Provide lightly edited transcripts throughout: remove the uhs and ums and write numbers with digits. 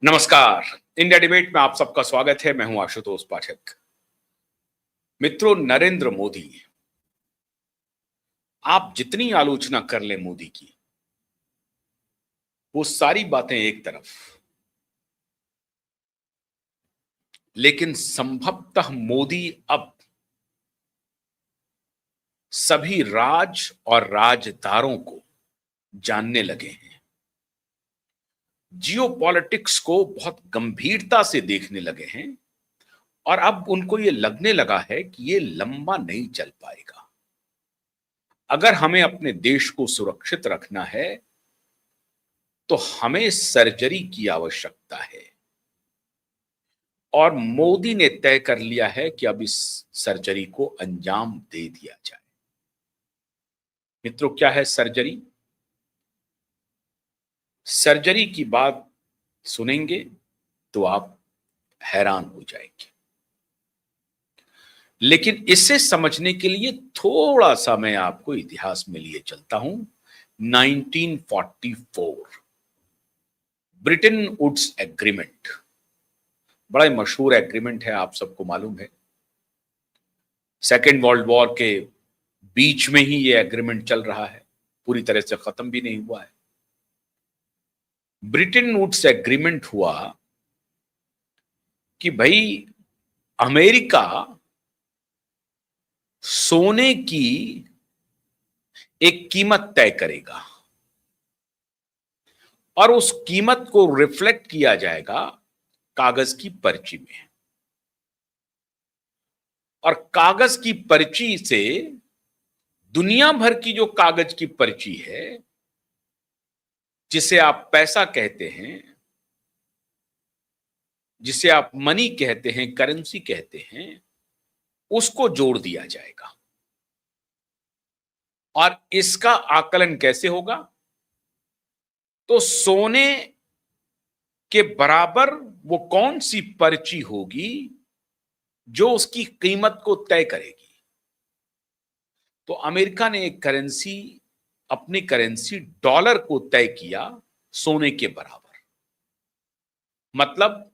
नमस्कार। India debate में आप सबका स्वागत है। मैं हूं आशुतोष पाठक। मित्रों, नरेंद्र मोदी, आप जितनी आलोचना कर लें मोदी की, वो सारी बातें एक तरफ, लेकिन संभवतः मोदी अब सभी राज और राजदारों को जानने लगे हैं, जियो पॉलिटिक्स को बहुत गंभीरता से देखने लगे हैं और अब उनको ये लगने लगा है कि ये लंबा नहीं चल पाएगा। अगर हमें अपने देश को सुरक्षित रखना है तो हमें सर्जरी की आवश्यकता है और मोदी ने तय कर लिया है कि अब इस सर्जरी को अंजाम दे दिया जाए। मित्रों, क्या है सर्जरी? सर्जरी की बात सुनेंगे तो आप हैरान हो जाएंगे, लेकिन इसे समझने के लिए थोड़ा सा मैं आपको इतिहास में लिए चलता हूं। 1944 ब्रिटेन वुड्स एग्रीमेंट, बड़ा मशहूर एग्रीमेंट है, आप सबको मालूम है। सेकेंड वर्ल्ड वॉर के बीच में ही ये एग्रीमेंट चल रहा है, पूरी तरह से खत्म भी नहीं हुआ है। ब्रिटेन वुड्स एग्रीमेंट हुआ कि भाई अमेरिका सोने की एक कीमत तय करेगा और उस कीमत को रिफ्लेक्ट किया जाएगा कागज की पर्ची में, और कागज की पर्ची से दुनिया भर की जो कागज की पर्ची है, जिसे आप पैसा कहते हैं, जिसे आप मनी कहते हैं, करेंसी कहते हैं, उसको जोड़ दिया जाएगा। और इसका आकलन कैसे होगा? तो सोने के बराबर वो कौन सी पर्ची होगी जो उसकी कीमत को तय करेगी। तो अमेरिका ने एक करेंसी, अपनी करेंसी डॉलर को तय किया सोने के बराबर। मतलब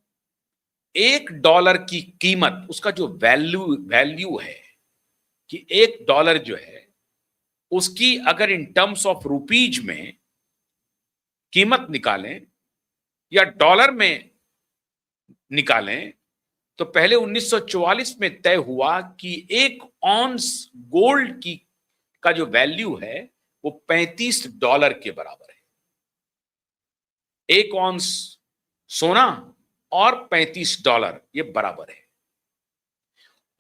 $1 की कीमत, उसका जो वैल्यू है कि $1 जो है उसकी अगर इन टर्म्स ऑफ रुपीज में कीमत निकालें या डॉलर में निकालें, तो पहले 1944 में तय हुआ कि 1 औंस गोल्ड की का जो वैल्यू है वो $35 के बराबर है। 1 औंस सोना और $35 ये बराबर है,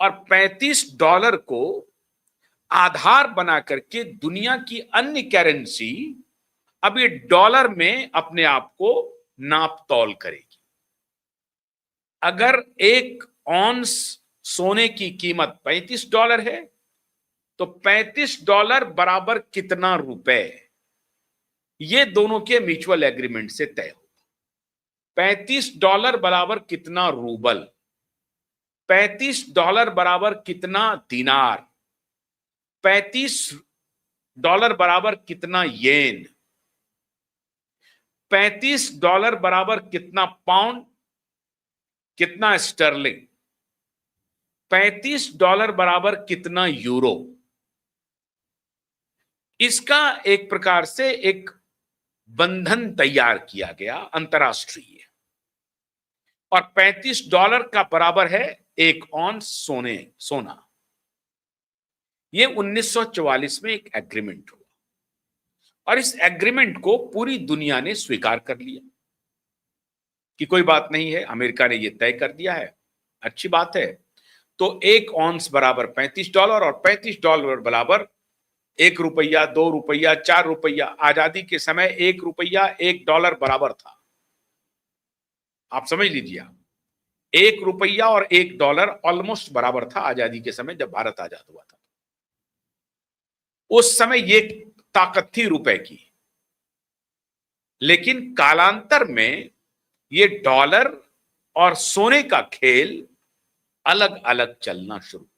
और $35 को आधार बना करके दुनिया की अन्य करेंसी अब ये डॉलर में अपने आप को नाप तौल करेगी। अगर 1 औंस सोने की कीमत $35 है तो $35 बराबर कितना रुपए, ये दोनों के म्यूचुअल एग्रीमेंट से तय होगा। $35 बराबर कितना रूबल, $35 बराबर कितना दिनार, $35 बराबर कितना येन, $35 बराबर कितना पाउंड, कितना स्टर्लिंग, $35 बराबर कितना यूरो। इसका एक प्रकार से एक बंधन तैयार किया गया अंतरराष्ट्रीय, और $35 का बराबर है 1 औंस सोना। ये 1944 में एक एग्रीमेंट हुआ और इस एग्रीमेंट को पूरी दुनिया ने स्वीकार कर लिया कि कोई बात नहीं है, अमेरिका ने ये तय कर दिया है, अच्छी बात है। तो 1 औंस बराबर $35 और $35 बराबर ₹1, ₹2, ₹4। आजादी के समय ₹1 $1 बराबर था। आप समझ लीजिए, ₹1 और $1 ऑलमोस्ट बराबर था आजादी के समय जब भारत आजाद हुआ था। उस समय ये ताकत थी रुपए की, लेकिन कालांतर में ये डॉलर और सोने का खेल अलग अलग चलना शुरू।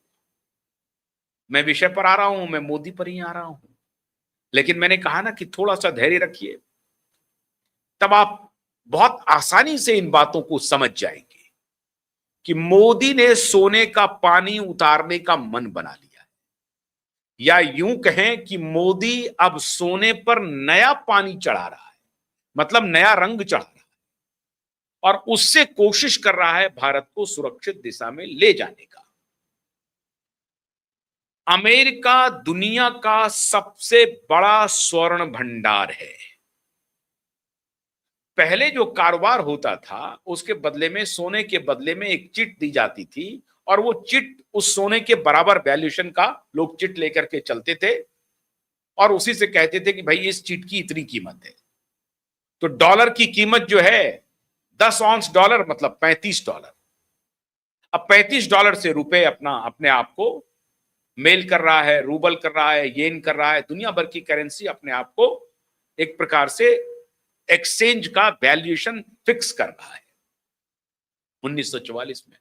मैं विषय पर आ रहा हूं, मैं मोदी पर ही आ रहा हूं, लेकिन मैंने कहा ना कि थोड़ा सा धैर्य रखिए, तब आप बहुत आसानी से इन बातों को समझ जाएंगे कि मोदी ने सोने का पानी उतारने का मन बना लिया है, या यूं कहें कि मोदी अब सोने पर नया पानी चढ़ा रहा है, मतलब नया रंग चढ़ा रहा है, और उससे कोशिश कर रहा है भारत को सुरक्षित दिशा में ले जाने का। अमेरिका दुनिया का सबसे बड़ा स्वर्ण भंडार है। पहले जो कारोबार होता था उसके बदले में, सोने के बदले में एक चिट दी जाती थी, और वो चिट उस सोने के बराबर वैल्यूएशन का लोग चिट लेकर के चलते थे और उसी से कहते थे कि भाई इस चिट की इतनी कीमत है। तो डॉलर की कीमत जो है 10 ऑन्स डॉलर मतलब $35। अब $35 से रुपए अपने आप को मेल कर रहा है, रूबल कर रहा है, येन कर रहा है, दुनिया भर की करेंसी अपने आप को एक प्रकार से एक्सचेंज का वैल्यूएशन फिक्स कर रहा है। 1944 में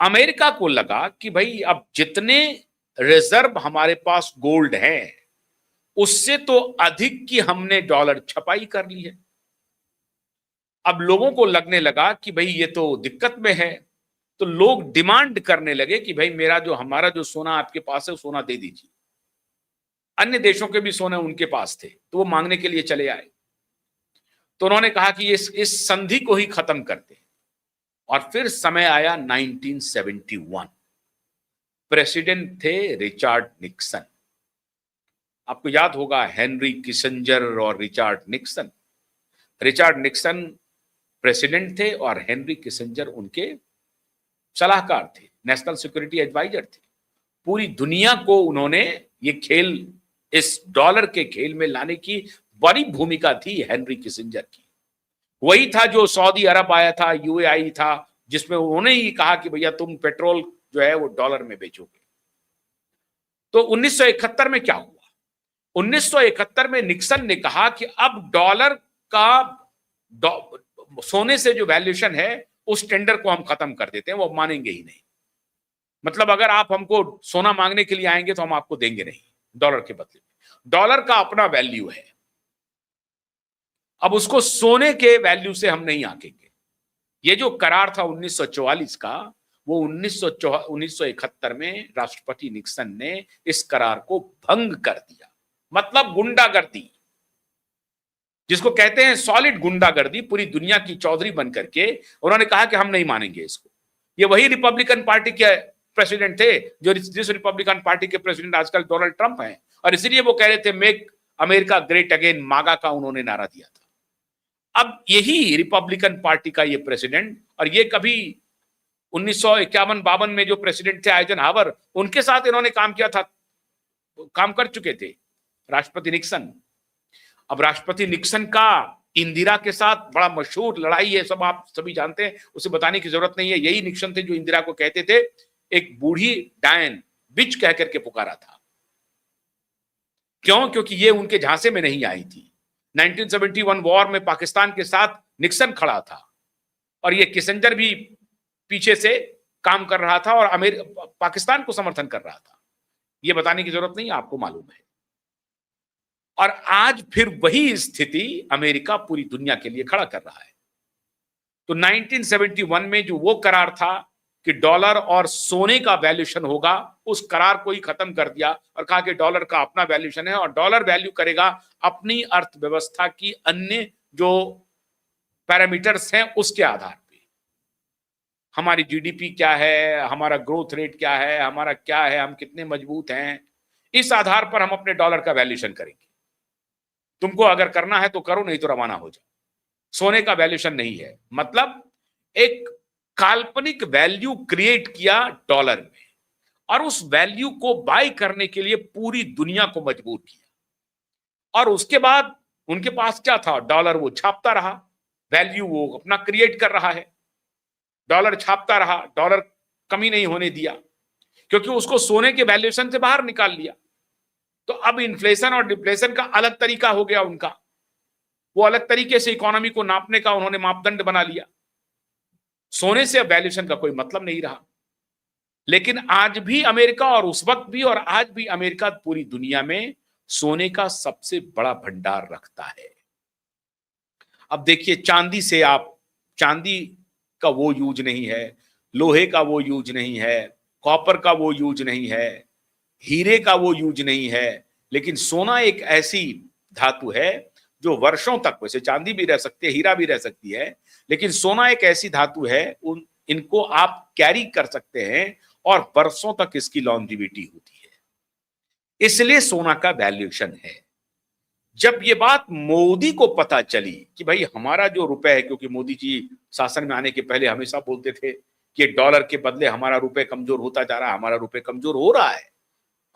अमेरिका को लगा कि भाई अब जितने रिजर्व हमारे पास गोल्ड है उससे तो अधिक की हमने डॉलर छपाई कर ली है। अब लोगों को लगने लगा कि भाई ये तो दिक्कत में है, तो लोग डिमांड करने लगे कि भाई हमारा जो सोना आपके पास है, सोना दे दीजिए। अन्य देशों के भी सोने उनके पास थे, तो वो मांगने के लिए चले आए। तो उन्होंने कहा कि इस संधि को ही खत्म करते हैं। और फिर समय आया 1971। प्रेसिडेंट थे रिचर्ड निक्सन। आपको याद होगा हेनरी किसिंजर और Richard Nixon. Richard Nixon president थे और हेनरी किसिंजर उनके सलाहकार थे, नेशनल सिक्योरिटी एडवाइजर थे। पूरी दुनिया को उन्होंने ये खेल, इस डॉलर के खेल में लाने की बड़ी भूमिका थी हेनरी किसिंजर की। वही था जो सऊदी अरब आया था, यूएई था, जिसमें उन्होंने ही कहा कि भैया तुम पेट्रोल जो है वो डॉलर में बेचोगे। तो 1971 में क्या हुआ? 1971 में निक्सन ने कहा कि अब डॉलर का सोने से जो वैल्यूएशन है उस टेंडर को हम खत्म कर देते हैं, वो मानेंगे ही नहीं। मतलब अगर आप हमको सोना मांगने के लिए आएंगे तो हम आपको देंगे नहीं डॉलर के बदले में। डॉलर का अपना वैल्यू है, अब उसको सोने के वैल्यू से हम नहीं आंकेंगे। ये जो करार था 1944 का, वो 1971 में राष्ट्रपति निक्सन ने इस करार को भंग कर दिया। मतलब गुंडागर्दी, जिसको कहते हैं सॉलिड गुंडागर्दी, पूरी दुनिया की चौधरी बन करके उन्होंने कहा कि हम नहीं मानेंगे इसको। ये वही रिपब्लिकन पार्टी के प्रेसिडेंट थे जिस रिपब्लिकन पार्टी के प्रेसिडेंट आजकल डोनाल्ड ट्रंप हैं, और इसलिए वो कह रहे थे मेक अमेरिका ग्रेट अगेन, मागा का उन्होंने नारा दिया था। अब यही रिपब्लिकन पार्टी का ये प्रेसिडेंट, और ये कभी 1951-52 में जो प्रेसिडेंट थे आइजनहावर, उनके साथ इन्होंने काम किया था, काम कर चुके थे राष्ट्रपति निक्सन। अब राष्ट्रपति निक्सन का इंदिरा के साथ बड़ा मशहूर लड़ाई है, सब आप सभी जानते हैं, उसे बताने की जरूरत नहीं है। यही निक्सन थे जो इंदिरा को कहते थे एक बूढ़ी डायन, बिच कह करके पुकारा था। क्यों? क्योंकि ये उनके झांसे में नहीं आई थी। 1971 वॉर में पाकिस्तान के साथ निक्सन खड़ा था और ये किसिंजर भी पीछे से काम कर रहा था और पाकिस्तान को समर्थन कर रहा था। ये बताने की जरूरत नहीं, आपको मालूम है। और आज फिर वही स्थिति अमेरिका पूरी दुनिया के लिए खड़ा कर रहा है। तो 1971 में जो वो करार था कि डॉलर और सोने का वैल्यूएशन होगा, उस करार को ही खत्म कर दिया और कहा कि डॉलर का अपना वैल्यूएशन है और डॉलर वैल्यू करेगा अपनी अर्थव्यवस्था की अन्य जो पैरामीटर्स हैं उसके आधार पे। हमारी जीडीपी क्या है, हमारा ग्रोथ रेट क्या है, हमारा क्या है, हम कितने मजबूत हैं, इस आधार पर हम अपने डॉलर का वैल्यूएशन करेंगे। तुमको अगर करना है तो करो, नहीं तो रवाना हो जाओ। सोने का वैल्यूएशन नहीं है। मतलब एक काल्पनिक वैल्यू क्रिएट किया डॉलर में और उस वैल्यू को बाय करने के लिए पूरी दुनिया को मजबूर किया। और उसके बाद उनके पास क्या था? डॉलर वो छापता रहा, वैल्यू वो अपना क्रिएट कर रहा है, डॉलर छापता रहा, डॉलर कमी नहीं होने दिया, क्योंकि उसको सोने के वैल्यूएशन से बाहर निकाल लिया। तो अब इन्फ्लेशन और डिफ्लेशन का अलग तरीका हो गया उनका, वो अलग तरीके से इकोनॉमी को नापने का उन्होंने मापदंड बना लिया। सोने से वैल्यूएशन का कोई मतलब नहीं रहा। लेकिन आज भी अमेरिका, और उस वक्त भी और आज भी अमेरिका पूरी दुनिया में सोने का सबसे बड़ा भंडार रखता है। अब देखिए चांदी का वो यूज नहीं है, लोहे का वो यूज नहीं है, कॉपर का वो यूज नहीं है, हीरे का वो यूज नहीं है, लेकिन सोना एक ऐसी धातु है जो वर्षों तक, वैसे चांदी भी रह सकती है, हीरा भी रह सकती है, लेकिन सोना एक ऐसी धातु है इनको आप कैरी कर सकते हैं और वर्षों तक इसकी लॉन्जिविटी होती है, इसलिए सोना का वैल्यूएशन है। जब ये बात मोदी को पता चली कि भाई हमारा जो रुपए है, क्योंकि मोदी जी शासन में आने के पहले हमेशा बोलते थे कि डॉलर के बदले हमारा रुपए कमजोर होता जा रहा है, हमारा रुपए कमजोर हो रहा है,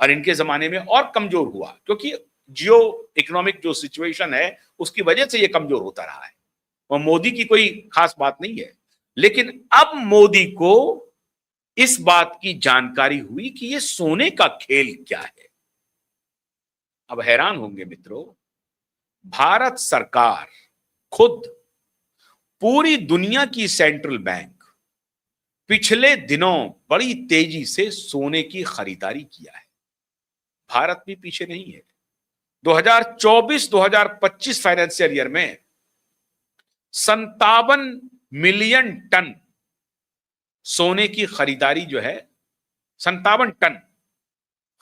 और इनके जमाने में और कमजोर हुआ, क्योंकि जियो इकोनॉमिक जो सिचुएशन है उसकी वजह से ये कमजोर होता रहा है, और मोदी की कोई खास बात नहीं है। लेकिन अब मोदी को इस बात की जानकारी हुई कि ये सोने का खेल क्या है। अब हैरान होंगे मित्रों, भारत सरकार खुद, पूरी दुनिया की सेंट्रल बैंक पिछले दिनों बड़ी तेजी से सोने की खरीदारी किया है। भारत भी पीछे नहीं है। 2024-2025 फाइनेंशियल ईयर में 57 मिलियन टन सोने की खरीदारी जो है, 57 टन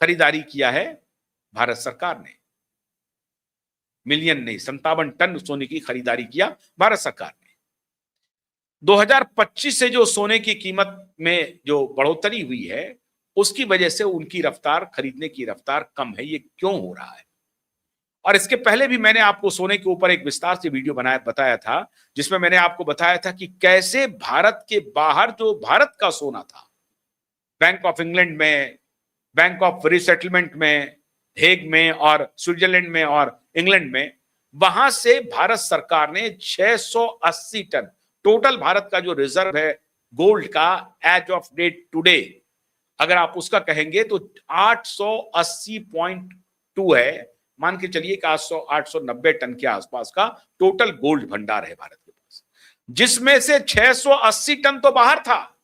खरीदारी किया है भारत सरकार ने, मिलियन नहीं, 57 टन सोने की खरीदारी किया भारत सरकार ने। 2025 से जो सोने की कीमत में जो बढ़ोतरी हुई है उसकी वजह से उनकी रफ्तार, खरीदने की रफ्तार कम है। ये क्यों हो रहा है? और इसके पहले भी मैंने आपको सोने के ऊपर एक विस्तार से वीडियो बताया था, जिसमें मैंने आपको बताया था कि कैसे भारत के बाहर जो भारत का सोना था, बैंक ऑफ इंग्लैंड में, बैंक ऑफ रीसेटलमेंट में, हेग में और स्विट्जरलैंड में और इंग्लैंड में, वहां से भारत सरकार ने 680 टन, टोटल भारत का जो रिजर्व है गोल्ड का एज ऑफ डेट टुडे, अगर आप उसका कहेंगे तो 880.2 है। मान के चलिए कि 890 टन के आसपास का टोटल गोल्ड भंडार है भारत के पास, जिसमें से 680 टन तो बाहर था।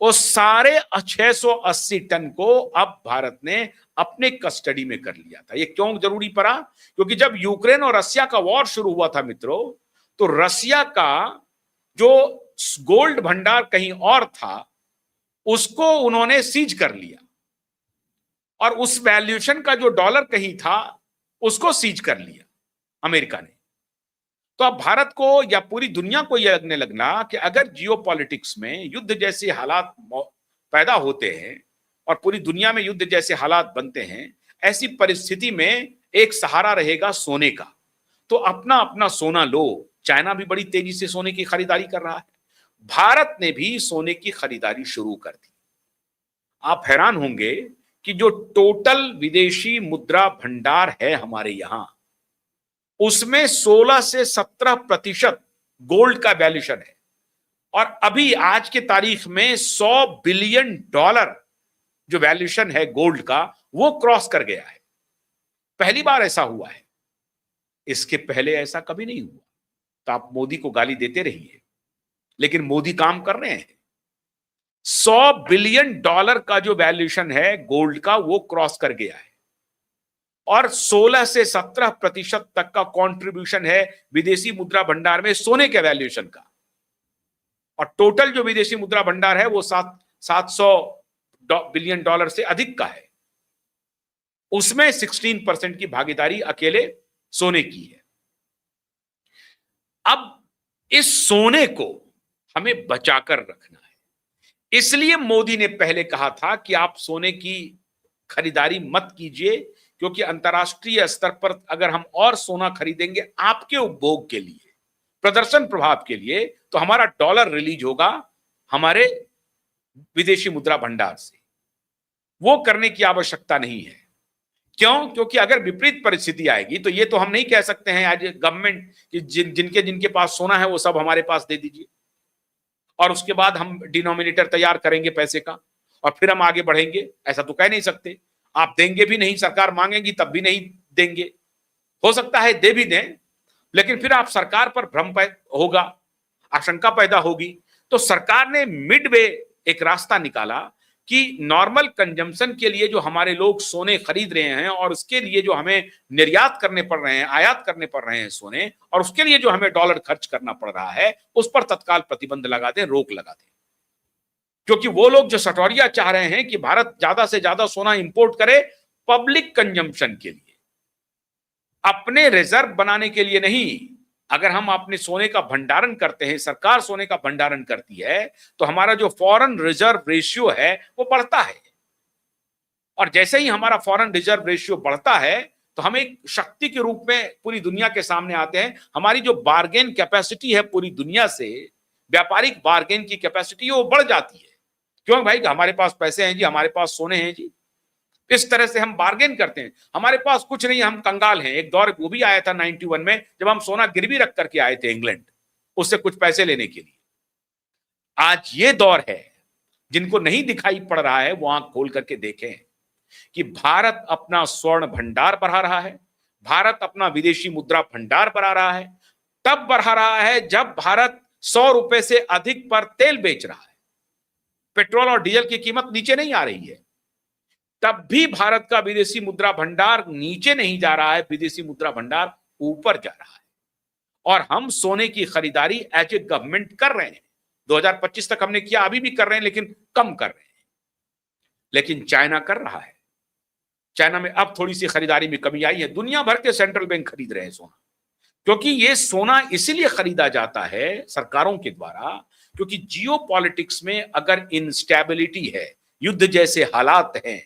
वो सारे 680 टन को अब भारत ने अपने कस्टडी में कर लिया था। ये क्यों जरूरी पड़ा? क्योंकि जब यूक्रेन और रसिया का वॉर शुरू हुआ था मित्रों, तो रसिया का जो गोल्ड भंडार कहीं और था उसको उन्होंने सीज कर लिया, और उस वैल्यूएशन का जो डॉलर कहीं था उसको सीज कर लिया अमेरिका ने। तो अब भारत को या पूरी दुनिया को यह लगने लगना कि अगर जियोपॉलिटिक्स में युद्ध जैसे हालात पैदा होते हैं और पूरी दुनिया में युद्ध जैसे हालात बनते हैं, ऐसी परिस्थिति में एक सहारा रहेगा सोने का। तो अपना अपना सोना लो। चाइना भी बड़ी तेजी से सोने की खरीदारी कर रहा है, भारत ने भी सोने की खरीदारी शुरू कर दी। आप हैरान होंगे कि जो टोटल विदेशी मुद्रा भंडार है हमारे यहां, उसमें 16 से 17% गोल्ड का वैल्यूएशन है, और अभी आज के तारीख में 100 बिलियन डॉलर जो वैल्यूएशन है गोल्ड का, वो क्रॉस कर गया है। पहली बार ऐसा हुआ है, इसके पहले ऐसा कभी नहीं हुआ। तो आप मोदी को गाली देते रहिए, लेकिन मोदी काम कर रहे हैं। 100 बिलियन डॉलर का जो वैल्यूएशन है गोल्ड का, वो क्रॉस कर गया है, और 16 से 17% तक का कंट्रीब्यूशन है विदेशी मुद्रा भंडार में सोने के वैल्यूएशन का, और टोटल जो विदेशी मुद्रा भंडार है वो 700 बिलियन डॉलर से अधिक का है। उसमें 16% की भागीदारी अकेले सोने की है। अब इस सोने को हमें बचाकर रखना है, इसलिए मोदी ने पहले कहा था कि आप सोने की खरीदारी मत कीजिए, क्योंकि अंतरराष्ट्रीय स्तर पर अगर हम और सोना खरीदेंगे आपके उपभोग के लिए, प्रदर्शन प्रभाव के लिए, तो हमारा डॉलर रिलीज होगा हमारे विदेशी मुद्रा भंडार से। वो करने की आवश्यकता नहीं है। क्यों? क्योंकि अगर विपरीत परिस्थिति आएगी तो ये तो हम नहीं कह सकते हैं आज गवर्नमेंट कि जिनके जिनके पास सोना है वो सब हमारे पास दे दीजिए, और उसके बाद हम डिनोमिनेटर तैयार करेंगे पैसे का और फिर हम आगे बढ़ेंगे। ऐसा तो कह नहीं सकते। आप देंगे भी नहीं, सरकार मांगेगी तब भी नहीं देंगे। हो सकता है दे भी दें, लेकिन फिर आप सरकार पर भ्रम होगा, आशंका पैदा होगी। तो सरकार ने मिडवे एक रास्ता निकाला कि नॉर्मल कंजम्पशन के लिए जो हमारे लोग सोने खरीद रहे हैं और उसके लिए जो हमें निर्यात करने पड़ रहे हैं, आयात करने पड़ रहे हैं सोने, और उसके लिए जो हमें डॉलर खर्च करना पड़ रहा है, उस पर तत्काल प्रतिबंध लगा दें, रोक लगा दें। क्योंकि वो लोग जो सटोरिया चाह रहे हैं कि भारत ज्यादा से ज्यादा सोना इंपोर्ट करे पब्लिक कंजम्पशन के लिए, अपने रिजर्व बनाने के लिए नहीं। अगर हम अपने सोने का भंडारण करते हैं, सरकार सोने का भंडारण करती है, तो हमारा जो फॉरेन रिजर्व रेशियो है वो बढ़ता है, और जैसे ही हमारा फॉरेन रिजर्व रेशियो बढ़ता है तो हम एक शक्ति के रूप में पूरी दुनिया के सामने आते हैं। हमारी जो बार्गेन कैपेसिटी है पूरी दुनिया से, व्यापारिक बार्गेन की कैपेसिटी वो बढ़ जाती है। क्यों भाई, हमारे पास पैसे हैं जी, हमारे पास सोने हैं जी, इस तरह से हम बार्गेन करते हैं। हमारे पास कुछ नहीं, हम कंगाल हैं। एक दौर वो भी आया था 91 में, जब हम सोना गिरवी रख करके आए थे इंग्लैंड, उससे कुछ पैसे लेने के लिए। आज ये दौर है, जिनको नहीं दिखाई पड़ रहा है वो आंख खोल करके देखें कि भारत अपना स्वर्ण भंडार बढ़ा रहा है, भारत अपना विदेशी मुद्रा भंडार बढ़ा रहा है। तब बढ़ा रहा है जब भारत 100 रुपए से अधिक पर तेल बेच रहा है, पेट्रोल और डीजल की कीमत नीचे नहीं आ रही है, तब भी भारत का विदेशी मुद्रा भंडार नीचे नहीं जा रहा है, विदेशी मुद्रा भंडार ऊपर जा रहा है। और हम सोने की खरीदारी एज ए गवर्नमेंट कर रहे हैं, 2025 तक हमने किया, अभी भी कर रहे हैं, लेकिन कम कर रहे हैं। लेकिन चाइना कर रहा है, चाइना में अब थोड़ी सी खरीदारी में कमी आई है। दुनिया भर के सेंट्रल बैंक खरीद रहे हैं सोना, क्योंकि ये सोना इसीलिए खरीदा जाता है सरकारों के द्वारा, क्योंकि जियो पॉलिटिक्स में अगर इंस्टेबिलिटी है, युद्ध जैसे हालात हैं,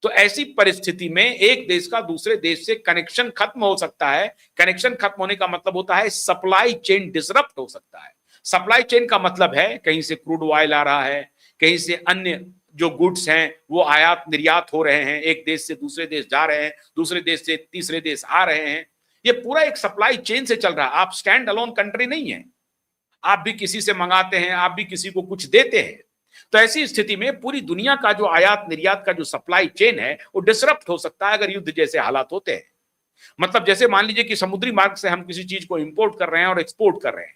तो ऐसी परिस्थिति में एक देश का दूसरे देश से कनेक्शन खत्म हो सकता है। कनेक्शन खत्म होने का मतलब होता है सप्लाई चेन डिसरप्ट हो सकता है। सप्लाई चेन का मतलब है कहीं से क्रूड ऑयल आ रहा है, कहीं से अन्य जो गुड्स हैं वो आयात निर्यात हो रहे हैं, एक देश से दूसरे देश जा रहे हैं, दूसरे देश से तीसरे देश आ रहे हैं। ये पूरा एक सप्लाई चेन से चल रहा है। आप स्टैंड अलोन कंट्री नहीं है, आप भी किसी से मंगाते हैं, आप भी किसी को कुछ देते हैं। तो ऐसी स्थिति में पूरी दुनिया का जो आयात निर्यात का जो सप्लाई चेन है वो डिसरप्ट हो सकता है अगर युद्ध जैसे हालात होते हैं। मतलब जैसे मान लीजिए कि समुद्री मार्ग से हम किसी चीज को इंपोर्ट कर रहे हैं और एक्सपोर्ट कर रहे हैं,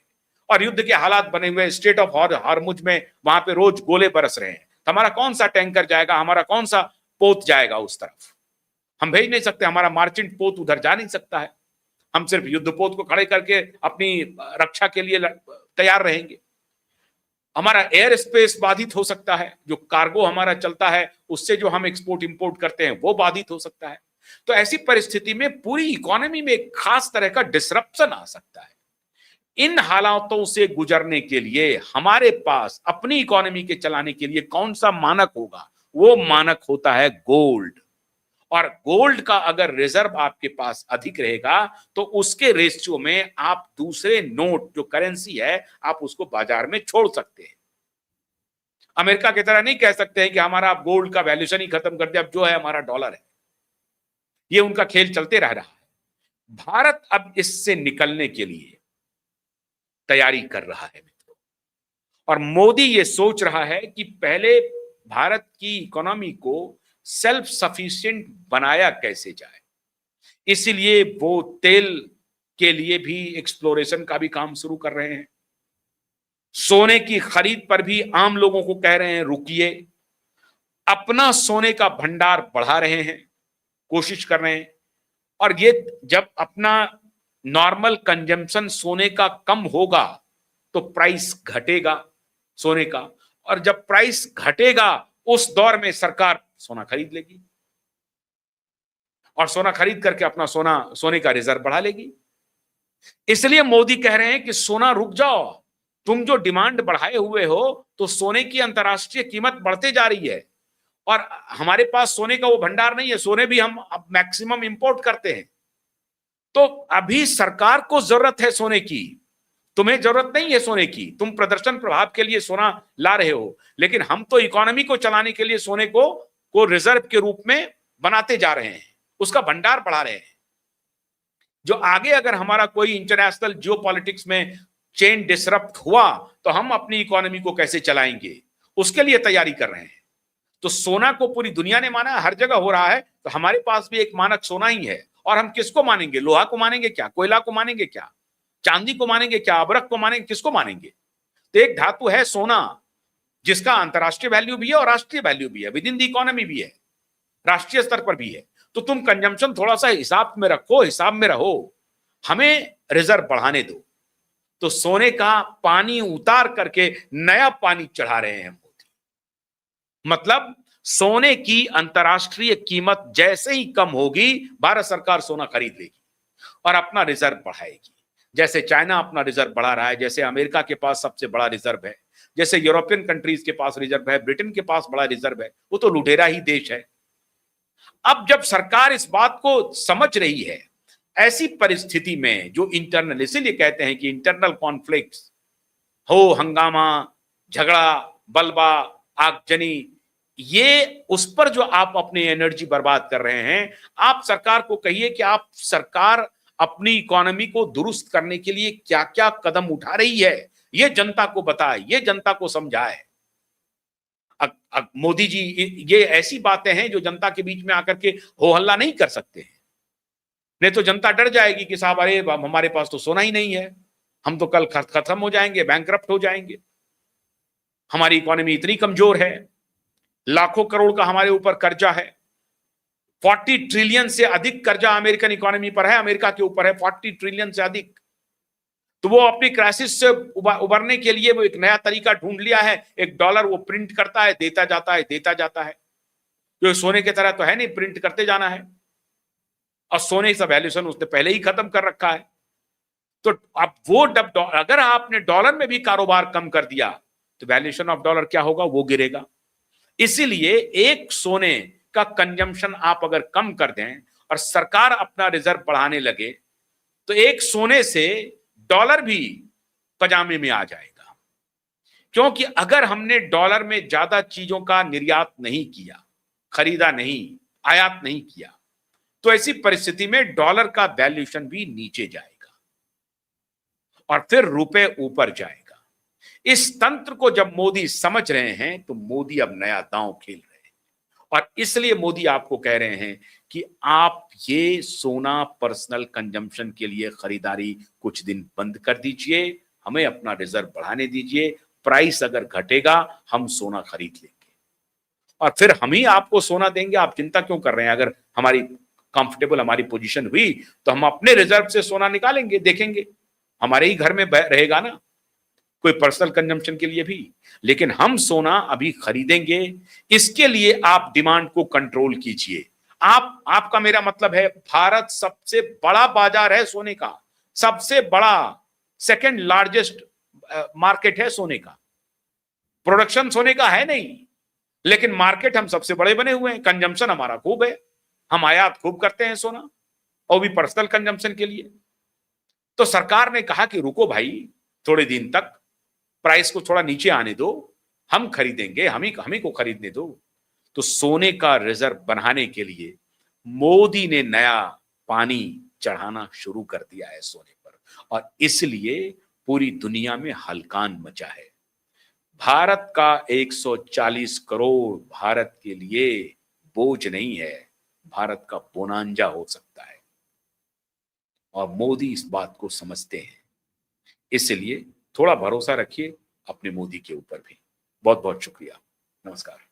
और युद्ध के हालात बने हुए, स्टेट ऑफ हॉर्मुज में वहां पे रोज गोले बरस रहे हैं, तो हमारा कौन सा टैंकर जाएगा, हमारा कौन सा पोत जाएगा उस तरफ? हम भेज नहीं सकते, हमारा मार्चेंट पोत उधर जा नहीं सकता है। हम सिर्फ युद्ध पोत को खड़े करके अपनी रक्षा के लिए तैयार रहेंगे। हमारा एयर स्पेस बाधित हो सकता है, जो कार्गो हमारा चलता है उससे जो हम एक्सपोर्ट इंपोर्ट करते हैं वो बाधित हो सकता है। तो ऐसी परिस्थिति में पूरी इकोनॉमी में एक खास तरह का डिसरप्शन आ सकता है। इन हालातों से गुजरने के लिए हमारे पास अपनी इकोनॉमी के चलाने के लिए कौन सा मानक होगा? वो मानक होता है गोल्ड। और गोल्ड का अगर रिजर्व आपके पास अधिक रहेगा तो उसके रेशियो में आप दूसरे नोट जो करेंसी है आप उसको बाजार में छोड़ सकते हैं। अमेरिका की तरह नहीं कह सकते हैं कि हमारा गोल्ड का वैल्यूएशन ही खत्म कर दिया, अब जो है हमारा डॉलर है। ये उनका खेल चलते रह रहा है। भारत अब इससे निकलने के लिए तैयारी कर रहा है मित्रों, और मोदी ये सोच रहा है कि पहले भारत की इकोनॉमी को सेल्फ सफिशिएंट बनाया कैसे जाए। इसीलिए वो तेल के लिए भी एक्सप्लोरेशन का भी काम शुरू कर रहे हैं। सोने की खरीद पर भी आम लोगों को कह रहे हैं रुकिए। अपना सोने का भंडार बढ़ा रहे हैं, कोशिश कर रहे हैं। और ये जब अपना नॉर्मल कंजम्पशन सोने का कम होगा तो प्राइस घटेगा सोने का, और जब प्राइस घटेगा उस दौर में सरकार सोना खरीद लेगी और सोना खरीद करके अपना सोने का रिजर्व बढ़ा लेगी। इसलिए मोदी कह रहे हैं कि सोना रुक जाओ, तुम जो डिमांड बढ़ाए हुए हो तो सोने की अंतर्राष्ट्रीय कीमत बढ़ते जा रही है, और हमारे पास सोने का वो भंडार नहीं है, सोने भी हम अब मैक्सिमम इंपोर्ट करते हैं। तो अभी सरकार को जरूरत है सोने की, तुम्हें जरूरत नहीं है सोने की, तुम प्रदर्शन प्रभाव के लिए सोना ला रहे हो, लेकिन हम तो इकोनॉमी को चलाने के लिए सोने को रिजर्व के रूप में बनाते जा रहे हैं, उसका भंडार बढ़ा रहे हैं। जो आगे अगर हमारा कोई इंटरनेशनल जियोपॉलिटिक्स में चेन डिसरप्ट हुआ तो हम अपनी इकोनॉमी को कैसे चलाएंगे, उसके लिए तैयारी कर रहे हैं। तो सोना को पूरी दुनिया ने माना, हर जगह हो रहा है, तो हमारे पास भी एक मानक सोना ही है। और हम किसको मानेंगे? लोहा को मानेंगे क्या? कोयला को मानेंगे क्या? चांदी को मानेंगे क्या? अबरक को मानेंगे? किसको मानेंगे? तो एक धातु है सोना, जिसका अंतर्राष्ट्रीय वैल्यू भी है और राष्ट्रीय वैल्यू भी है, विद इन द इकोनॉमी भी है, राष्ट्रीय स्तर पर भी है। तो तुम कंजम्पशन थोड़ा सा हिसाब में रखो, हिसाब में रहो, हमें रिजर्व बढ़ाने दो। तो सोने का पानी उतार करके नया पानी चढ़ा रहे हैं मोदी। मतलब सोने की अंतर्राष्ट्रीय कीमत जैसे ही कम होगी, भारत सरकार सोना खरीद लेगी और अपना रिजर्व बढ़ाएगी। जैसे चाइना अपना रिजर्व बढ़ा रहा है, जैसे अमेरिका के पास सबसे बड़ा रिजर्व है, जैसे यूरोपियन कंट्रीज के पास रिजर्व है, ब्रिटेन के पास बड़ा रिजर्व है, वो तो लुटेरा ही देश है। अब जब सरकार इस बात को समझ रही है, ऐसी परिस्थिति में जो इंटरनल, इसीलिए कहते हैं कि इंटरनल कॉन्फ्लिक्ट्स हो, हंगामा, झगड़ा, बलबा, आगजनी, ये उस पर जो आप अपनी एनर्जी बर्बाद कर रहे हैं, आप सरकार को कहिए कि आप सरकार अपनी इकोनॉमी को दुरुस्त करने के लिए क्या क्या कदम उठा रही है, ये जनता को बताए, ये जनता को समझाए। मोदी जी, ये ऐसी बातें हैं जो जनता के बीच में आकर के हो हल्ला नहीं कर सकते हैं, नहीं तो जनता डर जाएगी कि साहब अरे हमारे पास तो सोना ही नहीं है, हम तो कल खत्म हो जाएंगे, बैंकरप्ट हो जाएंगे, हमारी इकोनॉमी इतनी कमजोर है, लाखों करोड़ का हमारे ऊपर कर्जा है, 40 ट्रिलियन से अधिक कर्जा अमेरिकन इकोनॉमी पर है, अमेरिका के ऊपर है 40 ट्रिलियन से अधिक। तो वो अपनी क्राइसिस से उबरने के लिए वो एक नया तरीका ढूंढ लिया है, एक डॉलर वो प्रिंट करता है, देता जाता है, देता जाता है। जो सोने की तरह तो है नहीं, प्रिंट करते जाना है, और सोने का वैल्यूएशन उसने पहले ही खत्म कर रखा है। तो अब वो अगर आपने डॉलर में भी कारोबार कम कर दिया तो वैल्यूएशन ऑफ डॉलर क्या होगा, वो गिरेगा। इसीलिए एक सोने का कंजम्पशन आप अगर कम कर दें और सरकार अपना रिजर्व बढ़ाने लगे, तो एक सोने से डॉलर भी पजामे में आ जाएगा। क्योंकि अगर हमने डॉलर में ज्यादा चीजों का निर्यात नहीं किया, खरीदा नहीं, आयात नहीं किया, तो ऐसी परिस्थिति में डॉलर का वैल्यूएशन भी नीचे जाएगा और फिर रुपए ऊपर जाएगा। इस तंत्र को जब मोदी समझ रहे हैं तो मोदी अब नया दांव खेल रहे हैं, और इसलिए मोदी आपको कह रहे हैं कि आप ये सोना पर्सनल कंजम्पशन के लिए खरीदारी कुछ दिन बंद कर दीजिए, हमें अपना रिजर्व बढ़ाने दीजिए, प्राइस अगर घटेगा हम सोना खरीद लेंगे और फिर हम ही आपको सोना देंगे। आप चिंता क्यों कर रहे हैं? अगर हमारी कंफर्टेबल हमारी पोजीशन हुई तो हम अपने रिजर्व से सोना निकालेंगे, देखेंगे, हमारे ही घर में रहेगा ना, कोई पर्सनल कंजम्पशन के लिए भी। लेकिन हम सोना अभी खरीदेंगे, इसके लिए आप डिमांड को कंट्रोल कीजिए। आपका मेरा मतलब है, भारत सबसे बड़ा बाजार है सोने का, सबसे बड़ा, सेकंड लार्जेस्ट मार्केट है सोने का। प्रोडक्शन सोने का है नहीं, लेकिन मार्केट हम सबसे बड़े बने हुए हैं, कंजम्पशन हमारा खूब है, हम आयात खूब करते हैं सोना, और भी पर्सनल कंजम्पशन के लिए। तो सरकार ने कहा कि रुको भाई, थोड़े दिन तक प्राइस को थोड़ा नीचे आने दो, हम खरीदेंगे, हम ही को खरीदने दो। तो सोने का रिजर्व बनाने के लिए मोदी ने नया पानी चढ़ाना शुरू कर दिया है सोने पर, और इसलिए पूरी दुनिया में हलकान मचा है। भारत का 140 करोड़ भारत के लिए बोझ नहीं है, भारत का बोनांजा हो सकता है, और मोदी इस बात को समझते हैं। इसलिए थोड़ा भरोसा रखिए अपने मोदी के ऊपर भी। बहुत बहुत शुक्रिया, नमस्कार।